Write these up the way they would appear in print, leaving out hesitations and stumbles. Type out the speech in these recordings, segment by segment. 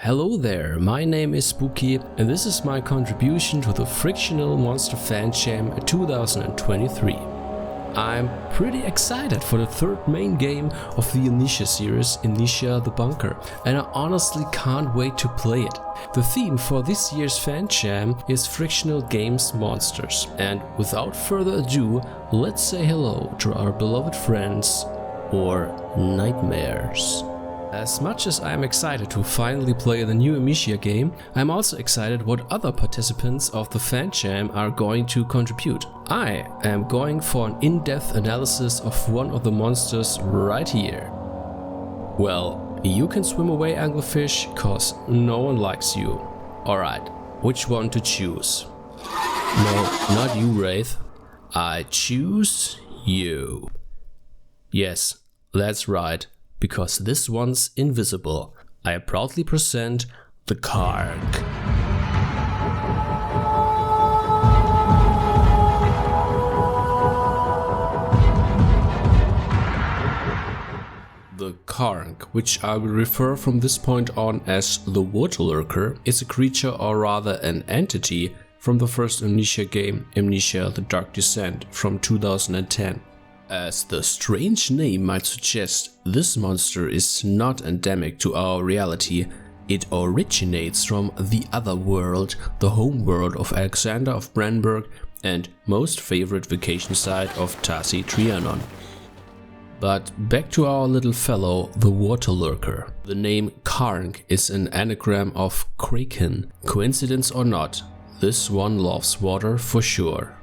Hello there, my name is Spooky and this is my contribution to the Frictional Monster Fan Jam 2023. I'm pretty excited for the third main game of the Amnesia series, Amnesia the Bunker, and I honestly can't wait to play it. The theme for this year's Fan Jam is Frictional Games Monsters, and without further ado, let's say hello to our beloved friends, or nightmares. As much as I am excited to finally play the new Amnesia game, I'm also excited what other participants of the Fan Jam are going to contribute. I am going for an in-depth analysis of one of the monsters right here. Well, you can swim away, anglerfish, cause no one likes you. Alright, which one to choose? No, not you, Wraith. I choose you. Yes, that's right. Because this one's invisible. I proudly present the Kaernk. The Kaernk, which I will refer from this point on as the Water Lurker, is a creature or rather an entity from the first Amnesia game, Amnesia the Dark Descent from 2010. As the strange name might suggest, this monster is not endemic to our reality. It originates from the other world, the home world of Alexander of Brandenburg and most favorite vacation site of Tasi Trianon. But back to our little fellow, the Water Lurker. The name Kaernk is an anagram of Kraken. Coincidence or not, this one loves water for sure.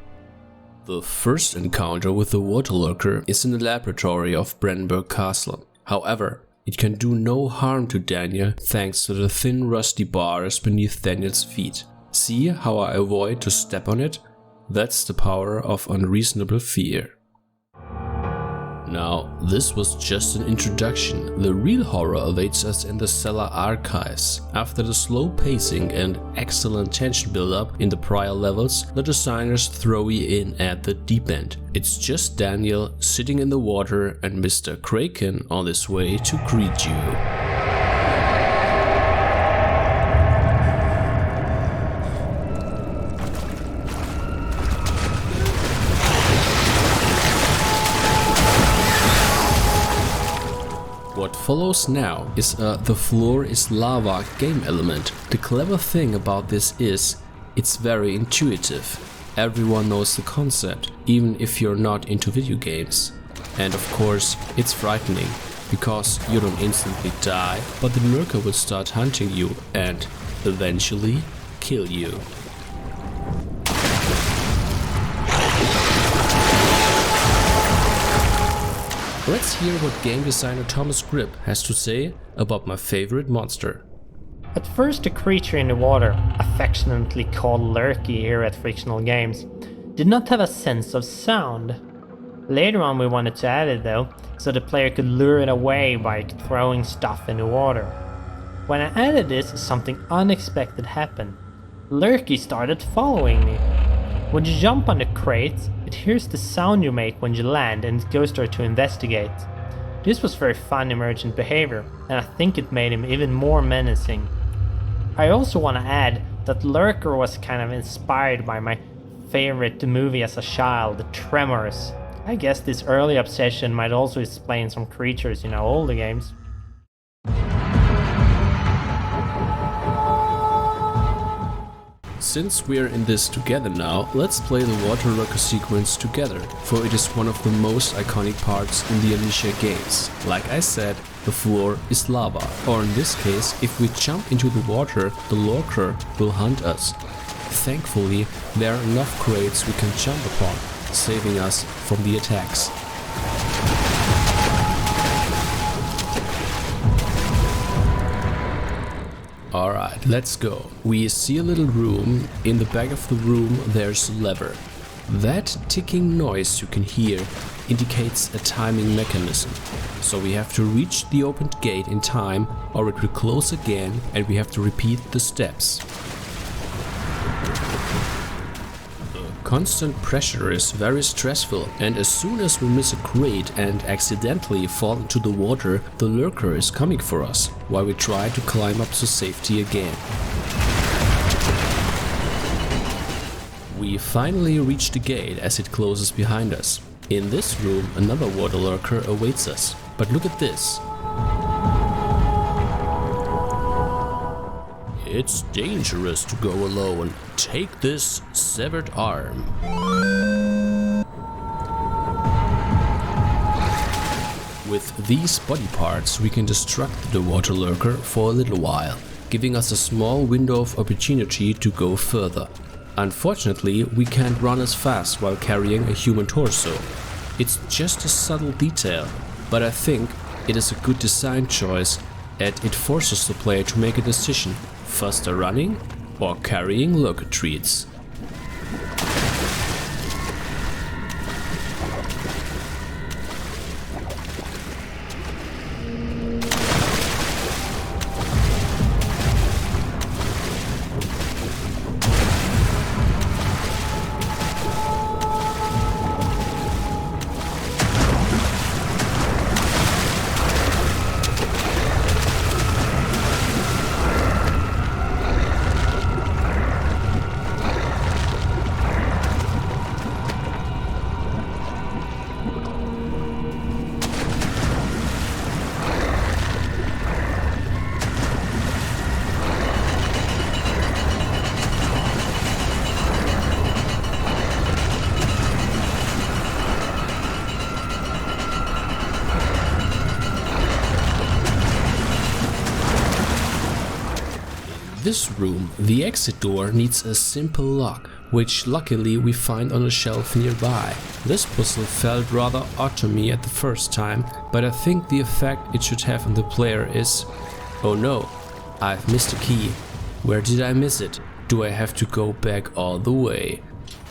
The first encounter with the Water Lurker is in the laboratory of Brandenburg Castle. However, it can do no harm to Daniel thanks to the thin rusty bars beneath Daniel's feet. See how I avoid to step on it? That's the power of unreasonable fear. Now, this was just an introduction. The real horror awaits us in the cellar archives. After the slow pacing and excellent tension build-up in the prior levels, the designers throw you in at the deep end. It's just Daniel sitting in the water and Mr. Kraken on his way to greet you. What follows now is the floor is lava game element. The clever thing about this is, it's very intuitive. Everyone knows the concept, even if you're not into video games. And of course, it's frightening, because you don't instantly die, but the lurker will start hunting you and eventually kill you. Let's hear what game designer Thomas Grip has to say about my favorite monster. At first, the creature in the water, affectionately called Lurker here at Frictional Games, did not have a sense of sound. Later on we wanted to add it though, so the player could lure it away by throwing stuff in the water. When I added this, something unexpected happened. Lurker started following me. When you jump on the crate, it hears the sound you make when you land and it goes there to investigate. This was very fun emergent behavior, and I think it made him even more menacing. I also want to add that Lurker was kind of inspired by my favorite movie as a child, Tremors. I guess this early obsession might also explain some creatures in our older games. Since we're in this together now, let's play the Water Lurker sequence together, for it is one of the most iconic parts in the Amnesia games. Like I said, the floor is lava, or in this case, if we jump into the water, the lurker will hunt us. Thankfully, there are enough crates we can jump upon, saving us from the attacks. Alright, let's go. We see a little room. In the back of the room there's a lever. That ticking noise you can hear indicates a timing mechanism. So we have to reach the opened gate in time or it will close again and we have to repeat the steps. The Constant pressure is very stressful, and as soon as we miss a crate and accidentally fall into the water, the Lurker is coming for us, while we try to climb up to safety again. We finally reach the gate as it closes behind us. In this room, another water Lurker awaits us. But look at this. It's dangerous to go alone. Take this severed arm. With these body parts, we can distract the water Lurker for a little while, giving us a small window of opportunity to go further. Unfortunately, we can't run as fast while carrying a human torso. It's just a subtle detail, but I think it is a good design choice, and it forces the player to make a decision: faster running or carrying Lurker treats. This room, the exit door needs a simple lock, which luckily we find on a shelf nearby. This puzzle felt rather odd to me at the first time, but I think the effect it should have on the player is: oh no, I've missed a key. Where did I miss it? Do I have to go back all the way?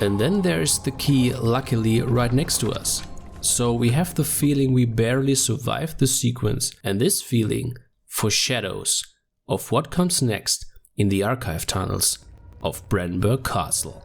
And then there's the key, luckily right next to us. So we have the feeling we barely survived the sequence, and this feeling foreshadows of what comes next in the archive tunnels of Brandenburg Castle.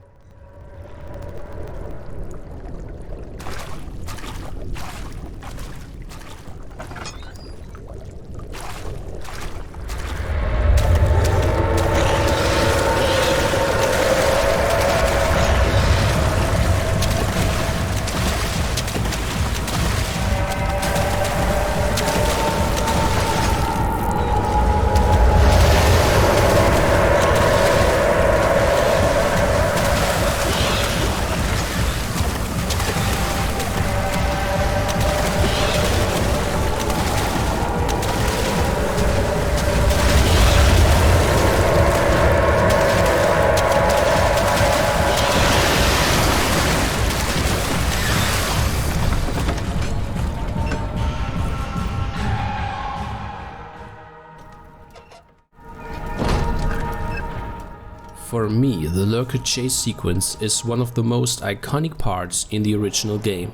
For me, the Lurker chase sequence is one of the most iconic parts in the original game.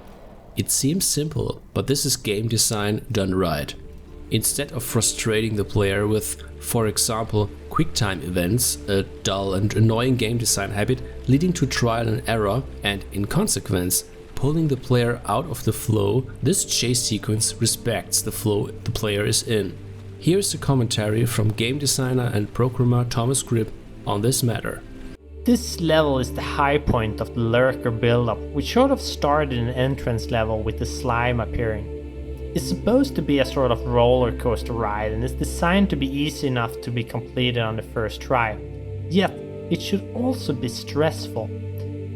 It seems simple, but this is game design done right. Instead of frustrating the player with, for example, QuickTime events, a dull and annoying game design habit leading to trial and error, and in consequence, pulling the player out of the flow, this chase sequence respects the flow the player is in. Here's a commentary from game designer and programmer Thomas Grip on this matter. This level is the high point of the Lurker build-up, which sort of started an entrance level with the slime appearing. It's supposed to be a sort of roller coaster ride and is designed to be easy enough to be completed on the first try. Yet, it should also be stressful.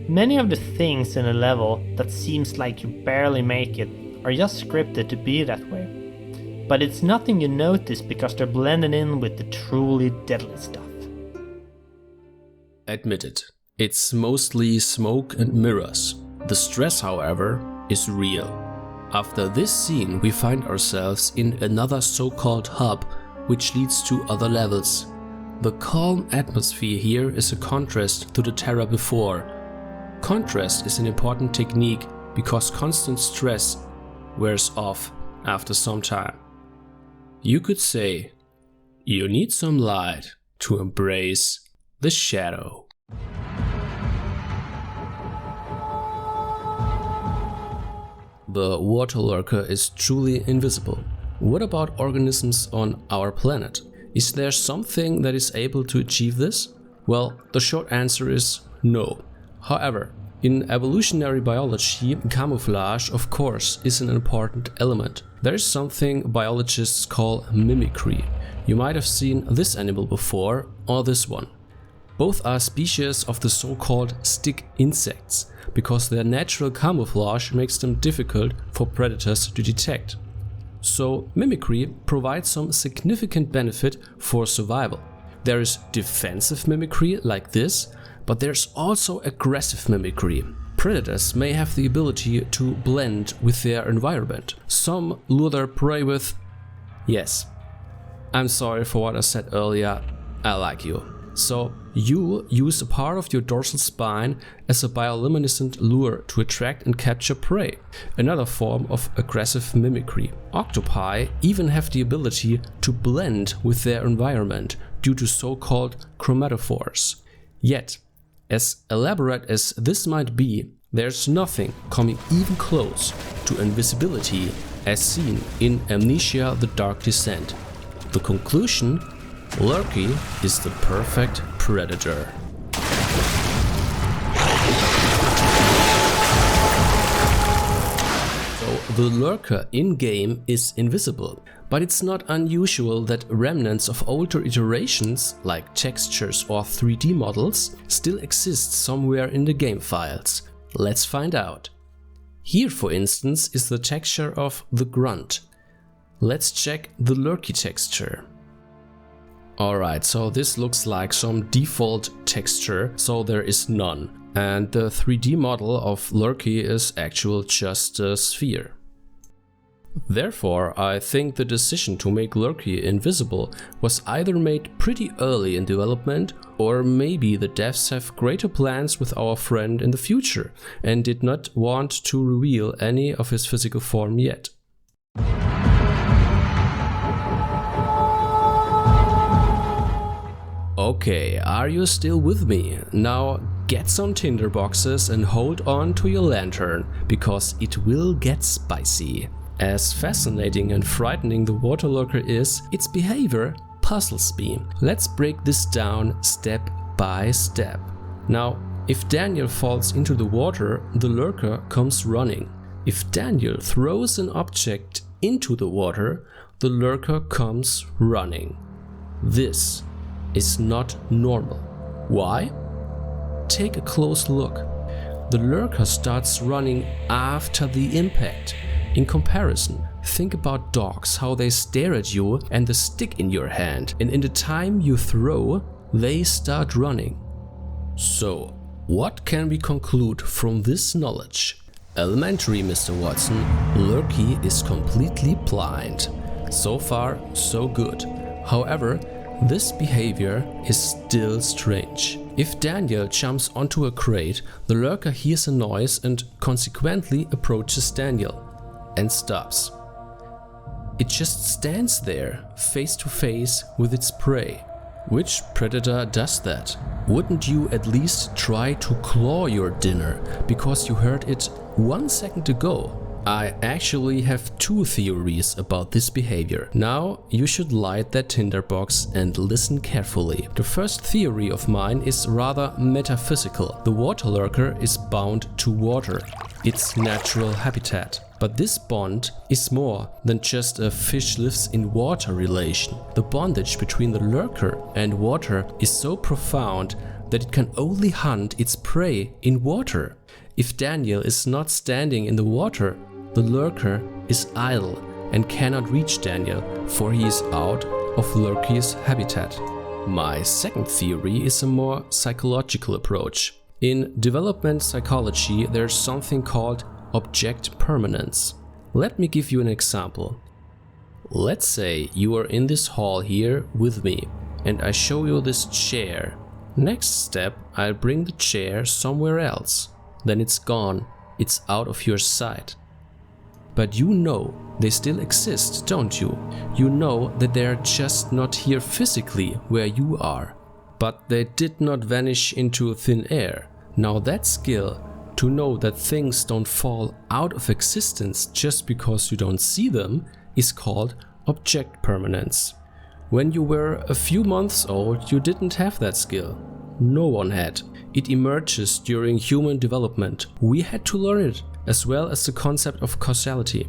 Many of the things in a level that seems like you barely make it are just scripted to be that way. But it's nothing you notice because they're blended in with the truly deadly stuff. Admitted, it's mostly smoke and mirrors. The stress, however, is real. After this scene, we find ourselves in another so-called hub, which leads to other levels. The calm atmosphere here is a contrast to the terror before. Contrast is an important technique because constant stress wears off after some time. You could say, you need some light to embrace the shadow. the water lurker is truly invisible. What about organisms on our planet? Is there something that is able to achieve this? Well, the short answer is no. However, in evolutionary biology, camouflage, of course, is an important element. There is something biologists call mimicry. You might have seen this animal before, or this one. Both are species of the so-called stick insects, because their natural camouflage makes them difficult for predators to detect. So mimicry provides some significant benefit for survival. There is defensive mimicry like this, but there's also aggressive mimicry. Predators may have the ability to blend with their environment. Some lure their prey with... Yes, I'm sorry for what I said earlier, I like you. So you use a part of your dorsal spine as a bioluminescent lure to attract and capture prey, another form of aggressive mimicry. Octopi even have the ability to blend with their environment due to so-called chromatophores. Yet, as elaborate as this might be, there's nothing coming even close to invisibility as seen in Amnesia: The Dark Descent. The conclusion: Lurker is the perfect predator. So the Lurker in-game is invisible, but it's not unusual that remnants of older iterations, like textures or 3D models, still exist somewhere in the game files. Let's find out. Here, for instance, is the texture of the grunt. Let's check the Lurker texture. Alright, so this looks like some default texture, so there is none. And the 3D model of Lurker is actually just a sphere. Therefore, I think the decision to make Lurker invisible was either made pretty early in development, or maybe the devs have greater plans with our friend in the future and did not want to reveal any of his physical form yet. Okay, are you still with me? Now get some tinder boxes and hold on to your lantern, because it will get spicy. As fascinating and frightening the water lurker is, its behavior puzzles me. Let's break this down step by step. Now, if Daniel falls into the water, the lurker comes running. If Daniel throws an object into the water, the lurker comes running. This is not normal. Why? Take a close look. The lurker starts running after the impact. In comparison, think about dogs, how they stare at you and the stick in your hand, and in the time you throw, they start running. So, what can we conclude from this knowledge? Elementary, Mr. Watson. Lurker is completely blind. So far, so good. However, this behavior is still strange. If Daniel jumps onto a crate, the lurker hears a noise and consequently approaches Daniel and stops. It just stands there, face to face with its prey. Which predator does that? Wouldn't you at least try to claw your dinner because you heard it 1 second ago? I actually have 2 theories about this behavior. Now you should light that tinderbox and listen carefully. The first theory of mine is rather metaphysical. The water lurker is bound to water, its natural habitat. But this bond is more than just a fish lives in water relation. The bondage between the lurker and water is so profound that it can only hunt its prey in water. If Daniel is not standing in the water, the lurker is idle and cannot reach Daniel, for he is out of Lurker's habitat. My second theory is a more psychological approach. In development psychology, there's something called object permanence. Let me give you an example. Let's say you are in this hall here with me, and I show you this chair. Next step, I'll bring the chair somewhere else. Then it's gone, it's out of your sight. But you know they still exist, don't you? You know that they're just not here physically where you are. But they did not vanish into thin air. Now that skill To know that things don't fall out of existence just because you don't see them is called object permanence. When you were a few months old, you didn't have that skill. No one had. It emerges during human development. We had to learn it, as well as the concept of causality.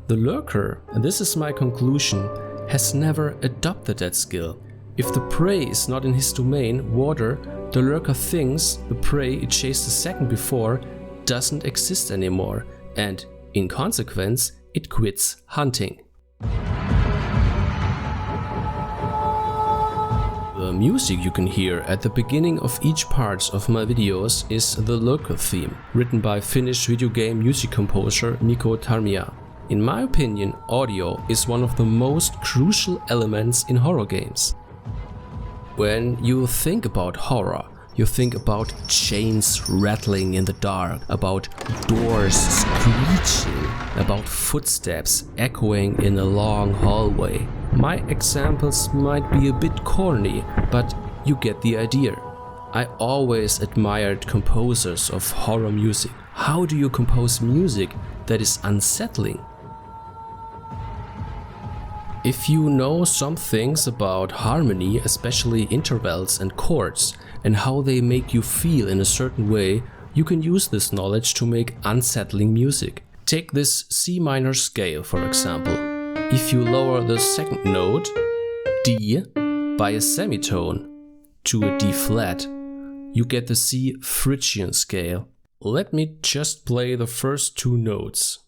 The Lurker, and this is my conclusion, has never adopted that skill. If the prey is not in his domain, water, the Lurker thinks the prey it chased a second before doesn't exist anymore, and in consequence, it quits hunting. The music you can hear at the beginning of each part of my videos is the Lurker theme, written by Finnish video game music composer Mikko Tarmia. In my opinion, audio is one of the most crucial elements in horror games. When you think about horror, you think about chains rattling in the dark, about doors screeching, about footsteps echoing in a long hallway. My examples might be a bit corny, but you get the idea. I always admired composers of horror music. How do you compose music that is unsettling? If you know some things about harmony, especially intervals and chords, and how they make you feel in a certain way, you can use this knowledge to make unsettling music. Take this C minor scale, for example. If you lower the second note, D, by a semitone to a D flat, you get the C Frictional scale. Let me just play the first two notes.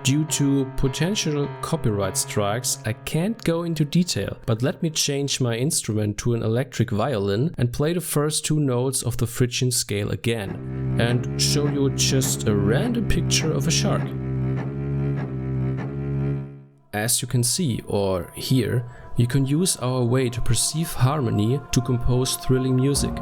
Due to potential copyright strikes, I can't go into detail, but let me change my instrument to an electric violin and play the first two notes of the Frictional scale again, and show you just a random picture of a shark. As you can see or hear, you can use our way to perceive harmony to compose thrilling music.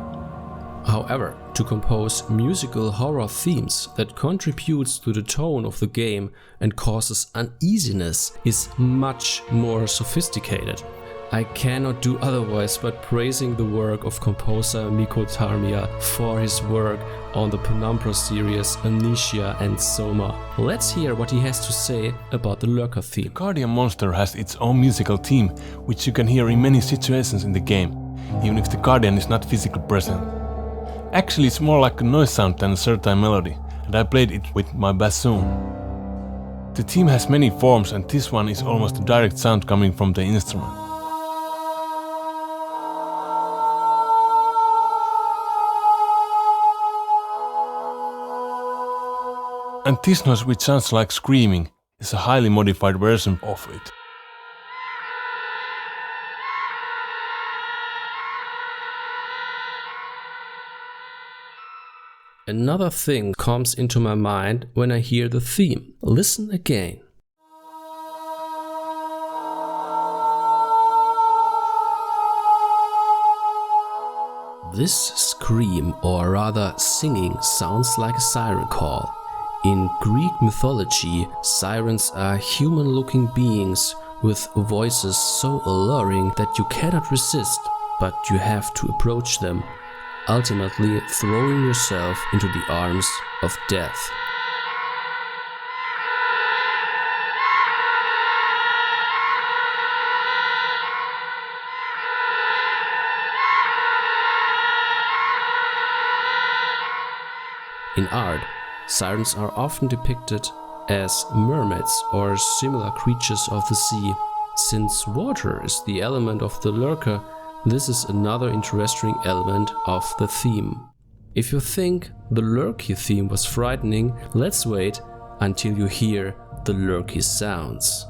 However, to compose musical horror themes that contributes to the tone of the game and causes uneasiness is much more sophisticated. I cannot do otherwise but praising the work of composer Mikko Tarmia for his work on the Penumbra series, Amnesia and Soma. Let's hear what he has to say about the Lurker theme. The Guardian monster has its own musical theme, which you can hear in many situations in the game, even if the Guardian is not physically present. Actually, it's more like a noise sound than a certain melody, and I played it with my bassoon. The theme has many forms, and this one is almost a direct sound coming from the instrument. And this noise, which sounds like screaming, is a highly modified version of it. Another thing comes into my mind when I hear the theme. Listen again. This scream, or rather singing, sounds like a siren call. In Greek mythology, sirens are human-looking beings with voices so alluring that you cannot resist, but you have to approach them, ultimately throwing yourself into the arms of death. In art, sirens are often depicted as mermaids or similar creatures of the sea. Since water is the element of the Lurker, this is another interesting element of the theme. If you think the Lurky theme was frightening, let's wait until you hear the Lurky sounds.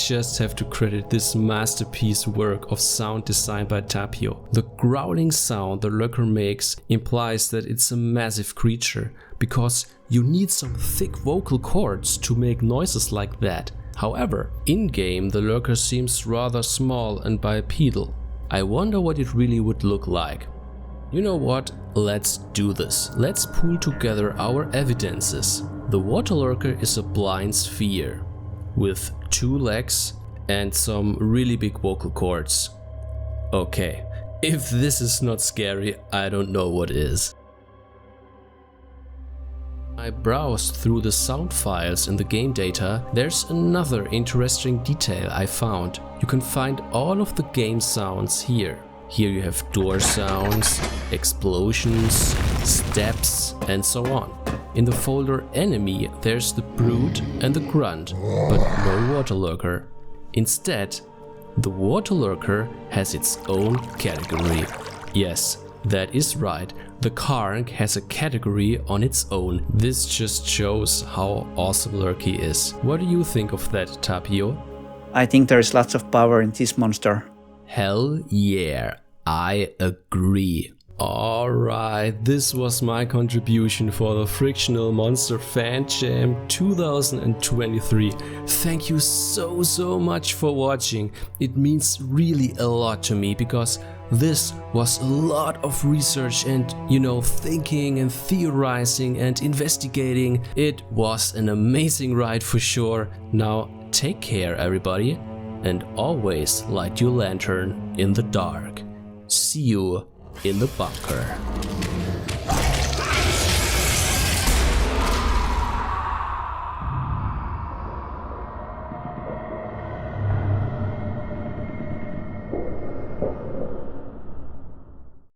just have to credit this masterpiece work of sound design by Tapio. The growling sound the Lurker makes implies that it's a massive creature, because you need some thick vocal cords to make noises like that. However, in-game the Lurker seems rather small and bipedal. I wonder what it really would look like. You know what? Let's do this. Let's pool together our evidences. The water Lurker is a blind sphere with 2 legs and some really big vocal cords. Okay, if this is not scary, I don't know what is. I browsed through the sound files in the game data. There's another interesting detail I found. You can find all of the game sounds here. Here you have door sounds, explosions, steps, and so on. In the folder Enemy, there's the Brute and the Grunt, but no Water Lurker. Instead, the Water Lurker has its own category. Yes, that is right, the Kaernk has a category on its own. This just shows how awesome Lurky is. What do you think of that, Tapio? I think there is lots of power in this monster. Hell yeah, I agree. Alright, this was my contribution for the Frictional Monster Fan Jam 2023. Thank you so much for watching. It means really a lot to me, because this was a lot of research and, thinking and theorizing and investigating. It was an amazing ride for sure. Now take care everybody, and always light your lantern in the dark. See you in the bunker.